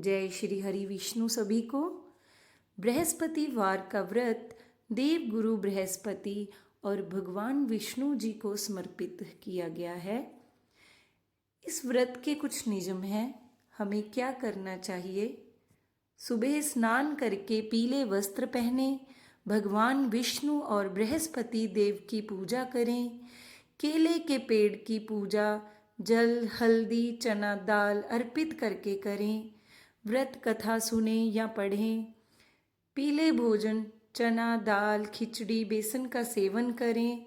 जय श्री हरि विष्णु सभी को। बृहस्पतिवार का व्रत देव गुरु बृहस्पति और भगवान विष्णु जी को समर्पित किया गया है। इस व्रत के कुछ नियम हैं। हमें क्या करना चाहिए? सुबह स्नान करके पीले वस्त्र पहने, भगवान विष्णु और बृहस्पति देव की पूजा करें। केले के पेड़ की पूजा जल, हल्दी, चना दाल अर्पित करके करें। व्रत कथा सुने या पढ़ें। पीले भोजन चना दाल, खिचड़ी, बेसन का सेवन करें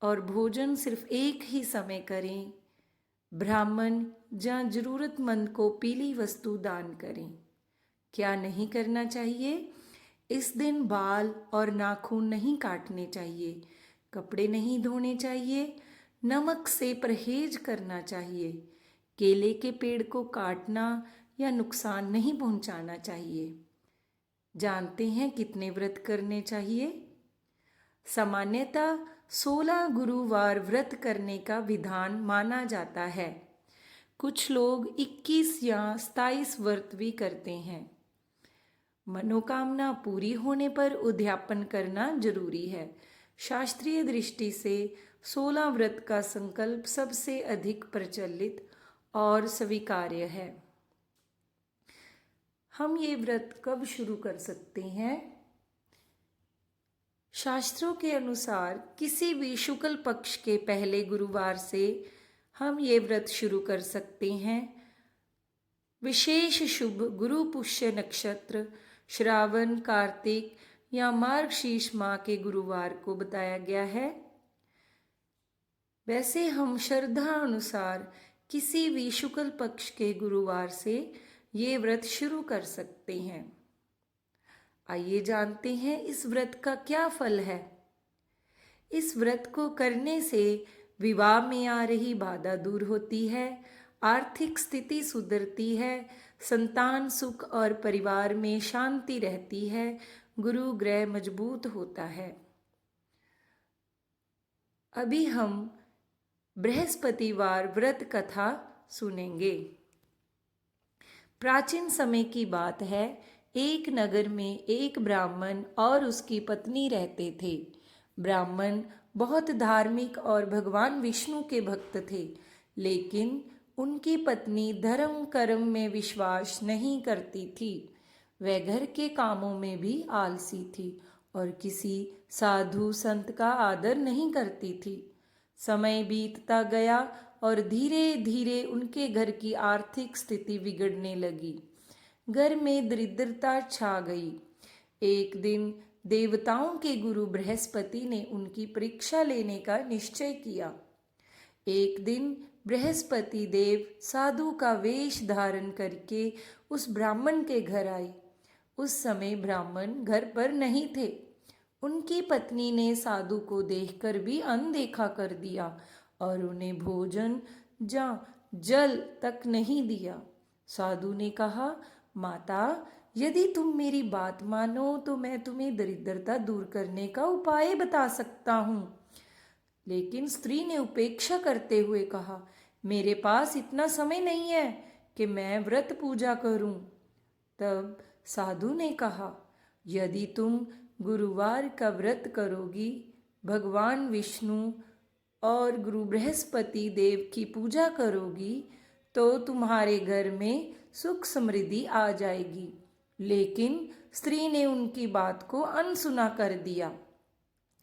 और भोजन सिर्फ एक ही समय करें। ब्राह्मण या जरूरतमंद को पीली वस्तु दान करें। क्या नहीं करना चाहिए? इस दिन बाल और नाखून नहीं काटने चाहिए, कपड़े नहीं धोने चाहिए, नमक से परहेज करना चाहिए, केले के पेड़ को काटना या नुकसान नहीं पहुंचाना चाहिए। जानते हैं कितने व्रत करने चाहिए? सामान्यतः 16 गुरुवार व्रत करने का विधान माना जाता है। कुछ लोग 21 या 27 व्रत भी करते हैं। मनोकामना पूरी होने पर उद्यापन करना जरूरी है। शास्त्रीय दृष्टि से 16 व्रत का संकल्प सबसे अधिक प्रचलित और स्वीकार्य है। हम ये व्रत कब शुरू कर सकते हैं? शास्त्रों के अनुसार किसी भी शुक्ल पक्ष के पहले गुरुवार से हम ये व्रत शुरू कर सकते हैं। विशेष शुभ गुरु पुष्य नक्षत्र श्रावण, कार्तिक या मार्गशीर्ष माह के गुरुवार को बताया गया है। वैसे हम श्रद्धा अनुसार किसी भी शुक्ल पक्ष के गुरुवार से ये व्रत शुरू कर सकते हैं। आइए जानते हैं इस व्रत का क्या फल है। इस व्रत को करने से विवाह में आ रही बाधा दूर होती है, आर्थिक स्थिति सुधरती है, संतान सुख और परिवार में शांति रहती है, गुरु ग्रह मजबूत होता है। अभी हम बृहस्पतिवार व्रत कथा सुनेंगे। प्राचीन समय की बात है। एक नगर में एक ब्राह्मण और उसकी पत्नी रहते थे। ब्राह्मण बहुत धार्मिक और भगवान विष्णु के भक्त थे, लेकिन उनकी पत्नी धर्म कर्म में विश्वास नहीं करती थी। वह घर के कामों में भी आलसी थी और किसी साधु संत का आदर नहीं करती थी। समय बीतता गया और धीरे धीरे उनके घर की आर्थिक स्थिति बिगड़ने लगी। घर में दरिद्रता छा गई। एक दिन देवताओं के गुरु बृहस्पति ने उनकी परीक्षा लेने का निश्चय किया। एक दिन बृहस्पति देव साधु का वेश धारण करके उस ब्राह्मण के घर आए। उस समय ब्राह्मण घर पर नहीं थे। उनकी पत्नी ने साधु को देखकर भी अनदेखा कर दिया और उन्हें भोजन या जल तक नहीं दिया। साधु ने कहा, माता, यदि तुम मेरी बात मानो तो मैं तुम्हें दरिद्रता दूर करने का उपाय बता सकता हूँ। लेकिन स्त्री ने उपेक्षा करते हुए कहा, मेरे पास इतना समय नहीं है कि मैं व्रत पूजा करूं। तब साधु ने कहा, यदि तुम गुरुवार का व्रत करोगी, भगवान विष्णु और गुरु बृहस्पति देव की पूजा करोगी, तो तुम्हारे घर में सुख समृद्धि आ जाएगी। लेकिन स्त्री ने उनकी बात को अनसुना कर दिया।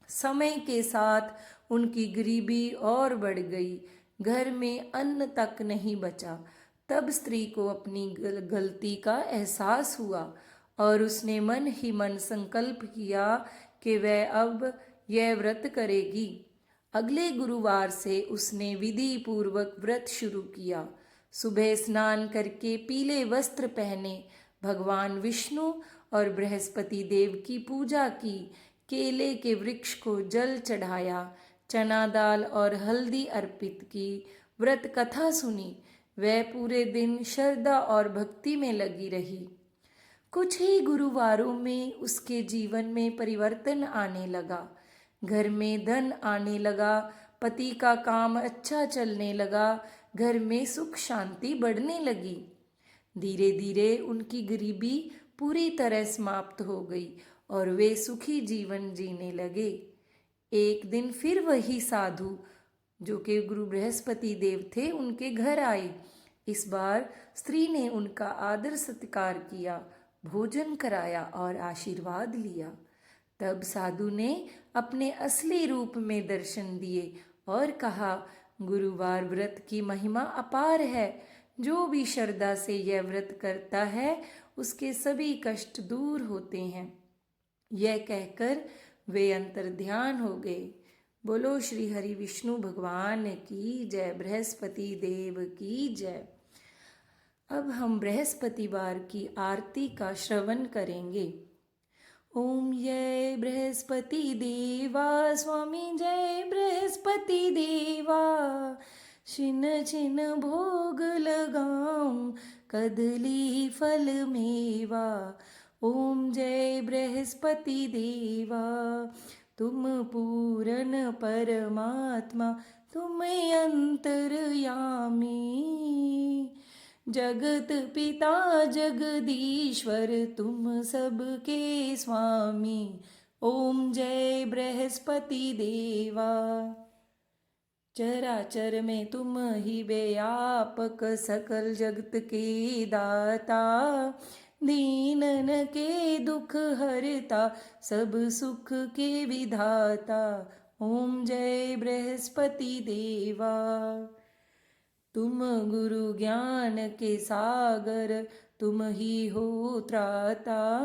समय के साथ उनकी गरीबी और बढ़ गई। घर में अन्न तक नहीं बचा। तब स्त्री को अपनी गलती का एहसास हुआ और उसने मन ही मन संकल्प किया कि वह अब यह व्रत करेगी। अगले गुरुवार से उसने विधि पूर्वक व्रत शुरू किया। सुबह स्नान करके पीले वस्त्र पहने, भगवान विष्णु और बृहस्पति देव की पूजा की, केले के वृक्ष को जल चढ़ाया, चना दाल और हल्दी अर्पित की, व्रत कथा सुनी। वह पूरे दिन श्रद्धा और भक्ति में लगी रही। कुछ ही गुरुवारों में उसके जीवन में परिवर्तन आने लगा। घर में धन आने लगा, पति का काम अच्छा चलने लगा, घर में सुख शांति बढ़ने लगी। धीरे धीरे उनकी गरीबी पूरी तरह समाप्त हो गई और वे सुखी जीवन जीने लगे। एक दिन फिर वही साधु जो कि गुरु बृहस्पति देव थे उनके घर आए। इस बार स्त्री ने उनका आदर सत्कार किया, भोजन कराया और आशीर्वाद लिया। तब साधु ने अपने असली रूप में दर्शन दिए और कहा, गुरुवार व्रत की महिमा अपार है। जो भी श्रद्धा से यह व्रत करता है उसके सभी कष्ट दूर होते हैं। यह कहकर वे अंतर्ध्यान हो गए। बोलो श्री हरि विष्णु भगवान की जय, बृहस्पति देव की जय। अब हम बृहस्पतिवार की आरती का श्रवण करेंगे। ओम जय बृहस्पति देवा, स्वामी जय बृहस्पति देवा। छिन छिन भोग लगाऊं, कदली फल मेवा। ओम जय बृहस्पति देवा, तुम पूरन परमात्मा, तुम अंतर्यामी। जगत पिता जगदीश्वर, तुम सबके स्वामी। ओम जय बृहस्पति देवा। चराचर में तुम ही व्यापक, सकल जगत के दाता। दीनन के दुख हरता, सब सुख के विधाता। ओम जय बृहस्पति देवा। तुम गुरु ज्ञान के सागर, तुम ही हो त्राता।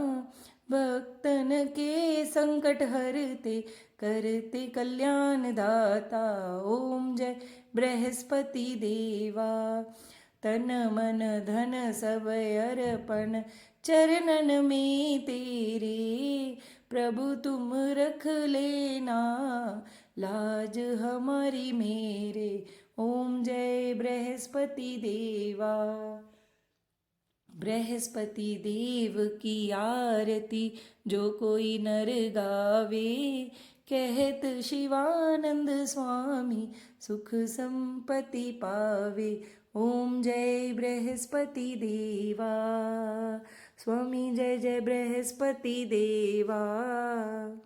भक्तन के संकट हरते, करते कल्याण दाता। ओम जय बृहस्पति देवा। तन मन धन सब अर्पण, चरणन में तेरे। प्रभु तुम रख लेना, लाज हमारी मेरे। ओम जय बृहस्पति देवा। बृहस्पति देव की आरती जो कोई नर गावे, कहत शिवानंद स्वामी सुख संपत्ति पावे। ओम जय बृहस्पति देवा। स्वामी जय जय बृहस्पति देवा।